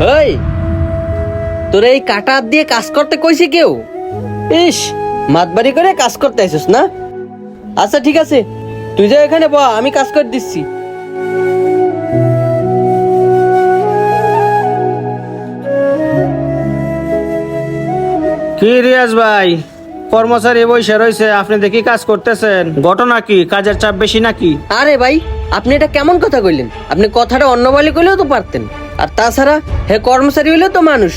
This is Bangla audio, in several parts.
এই তোর এই কাটা হাত দিয়ে কাজ করতে কইছে কেউ? ইস, মাতবাড়ি করে কাজ করতে আইছিস না? আচ্ছা ঠিক আছে, তুই যা এখানে বল, আমি কাজ করে দিচ্ছি। কি রিয়াজ ভাই, কর্মচারী বসে রয়েছে, আপনি দেখি কাজ করতেছেন, ঘটনা কি? কাজের চাপ বেশি নাকি? আরে ভাই, আপনি এটা কেমন কথা কইলেন? আপনি কথাটা অন্য বলে কইলেও তো পারতেন। আর তাছাড়া হে কর্মচারী হইলেও তো মানুষ।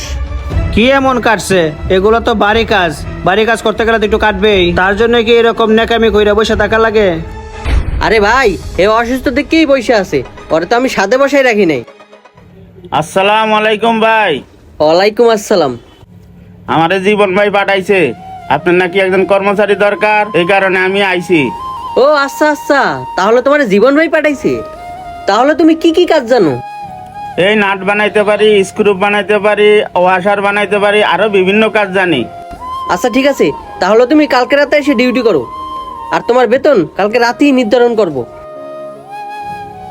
কি এমন কাটছে? এগুলো তো বাড়ি কাজ, বাড়ি কাজ করতে গেলে তো একটু কাটবেই, তার জন্য কি এরকম নেকামি কইরা বসে থাকা লাগে? আরে ভাই, এ অসুস্থ দেখেই বসে আছে, ওরে তো আমি সাথে বসাই রাখি নাই। আসসালামু আলাইকুম ভাই। ওয়ালাইকুম আসসালাম। আমারে জীবন ভাই পাঠাইছে, আপনার নাকি একজন কর্মচারী দরকার, এই কারণে আমি আইছি। ও আচ্ছা আচ্ছা, তাহলে তোমার জীবন ভাই পাঠাইছে। তাহলে তুমি কি কি কাজ জানো? এই নাট বানাইতে পারি, স্ক্রু বানাইতে পারি, ওয়াশার বানাইতে পারি, আরো বিভিন্ন কাজ জানি। আচ্ছা ঠিক আছে, তাহলে তুমি কালকে রাতে এসে ডিউটি করো, আর তোমার বেতন কালকে রাতেই নির্ধারণ করব।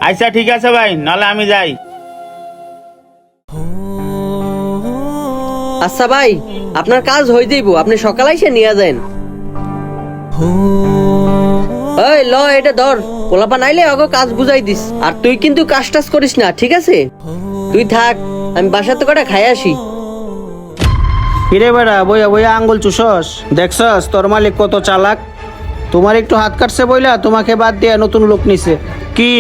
আচ্ছা ঠিক আছে ভাই, নাহলে আমি যাই। আচ্ছা ভাই, আপনার কাজ হয়ে যাইব, আপনি সকালে এসে নিয়ে যান। এই ল, এটা ধর, পোলাপা নাইলে ওকে কাজ বুঝাই দিস। আর তুই কিন্তু কাজ টাজ করিস না, ঠিক আছে? তুই থাক, আমি বাসাতে কটা খাই আসি। কিরে বেড়া, বইয়া বইয়া আঙ্গুল চুষস? দেখছস তোর মালিক কত চালাক? তোমার একটু হাত কাটছে বইলা তোমাকে বাদ দিয়ে নতুন লোক নিছে। কি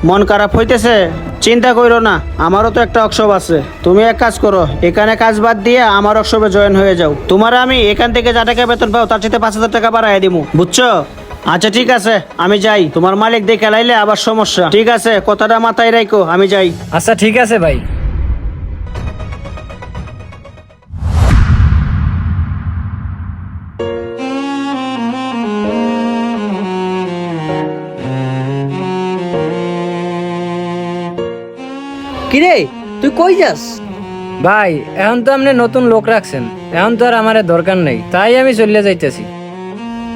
মন খারাপ হইতেছে? চিন্তা কইরো না, আমারও তো একটা ওয়ার্কশপ আছে। তুমি এক কাজ করো, এখানে কাজ বাদ দিয়ে আমার ওয়ার্কশপে জয়েন হয়ে যাও। তোমার আমি এখান থেকে যা টাকা বেতন পাও তার চাইতে 5,000 টাকা বাড়াই দিমু, বুঝছো? আচ্ছা ঠিক আছে, আমি যাই। তোমার মালিক দেখে লাইলে আবার সমস্যা। ঠিক আছে, কথাটা মাথায় রাখো, আমি যাই। আচ্ছা ঠিক আছে ভাই। কিরে, তুই কই যাস? ভাই এখন তো আপনি নতুন লোক রাখছেন, এখন তো আর আমার দরকার নেই, তাই আমি চলে যাইতেছি।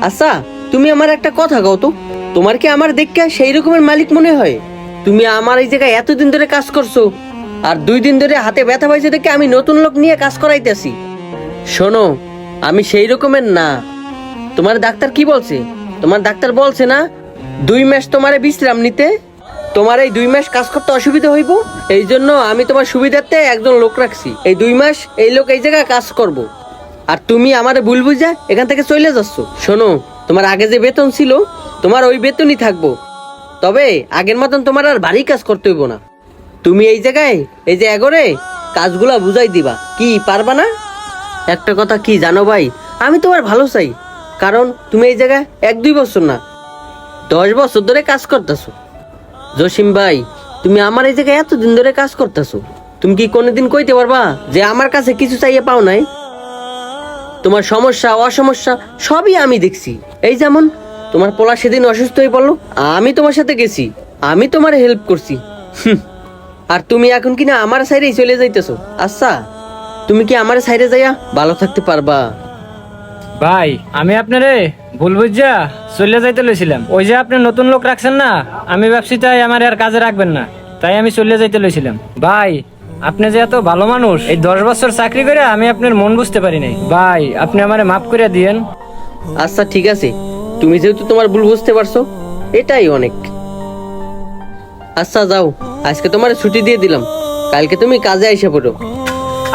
আচ্ছা, তুমি আমার একটা কথা কও তো, তোমার কি আমার দেখে সেই রকমের মালিক মনে হয়? তুমি আমার এই জায়গায় এতদিন ধরে কাজ করছো, আর 2 দিন ধরে হাতে ব্যথা পাইছে দেখে আমি নতুন লোক নিয়ে কাজ করাইতেছি। শোনো, আমি সেই রকমের না। তোমার ডাক্তার কি বলছে? তোমার ডাক্তার বলছে না 2 মাস তোমারে বিশ্রাম নিতে। তোমার এই 2 মাস কাজ করতে অসুবিধা হইব, এই জন্য আমি তোমার সুবিধার্থে একজন লোক রাখছি। এই 2 মাস এই লোক এই জায়গায় কাজ করব, আর তুমি আমারে ভুল বুঝা এখান থেকে চলে যাচ্ছ। শোনো, তোমার আগে যে বেতন ছিল তোমার ওই বেতনই থাকবো, তবে আগের মতন তোমার আর ভারী কাজ করতে হইব না। তুমি এই জায়গায় এই যে এগোরে কাজগুলা বুঝাই দিবা, কি পারবা না? একটা কথা কি জানো ভাই, আমি তোমার ভালো চাই, কারণ তুমি এই জায়গায় 1-2 বছর না 10 বছর ধরে কাজ করতেছো। জসিম ভাই, তুমি আমার এই জায়গায় এতদিন ধরে কাজ করতেছো, তুমি কি কোনোদিন কইতে পারবা যে আমার কাছে কিছু চাইয়ে পাও নাই? তোমার সমস্যা অসমস্যা সবই আমি দেখছি। এই যেমন তোমার পোলা সেদিন অসুস্থ হয়ে পড়লো, আমি তোমার সাথে গেছি, আমি তোমার হেল্প করছি। আর তুমি এখন কিনা আমার সাইডেই চলে যাইতেছো। আচ্ছা, তুমি কি আমার সাইডে যাইয়া ভালো থাকতে পারবা? ভাই আমি আপনারে ভুল বুঝা চলে যাইতে লইছিলাম। ওই যে আপনি নতুন লোক রাখছেন না, আমি ভাবছি তাই আমার আর কাজে রাখবেন না, তাই আমি চলে যাইতে লইছিলাম। ভাই আপনি যে এত ভালো মানুষ, এই 10 বছর চাকরি করে আমি আপনার মন বুঝতে পারি নাই। ভাই আপনি আমারে মাফ করে দিয়েন। আচ্ছা ঠিক আছে, তুমি যেহেতু তোমার ভুল বুঝতে পারছো, এটাই অনেক। আচ্ছা যাও, আজকে তোমার ছুটি দিয়ে দিলাম, কালকে তুমি কাজে আইসা পড়ো।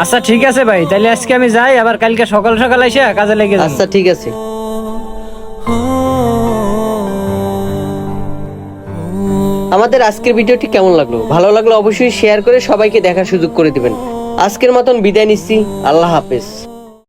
আচ্ছা ঠিক আছে ভাই, তাহলে আজকে আমি যাই, আবার কালকে সকাল সকাল এসে কাজে লেগে যাবো। আচ্ছা ঠিক আছে। আমাদের আজকের ভিডিওটি কেমন লাগলো? ভালো লাগলো অবশ্যই শেয়ার করে সবাইকে দেখার সুযোগ করে দিবেন। আজকের মতন বিদায় নিচ্ছি, আল্লাহ হাফেজ।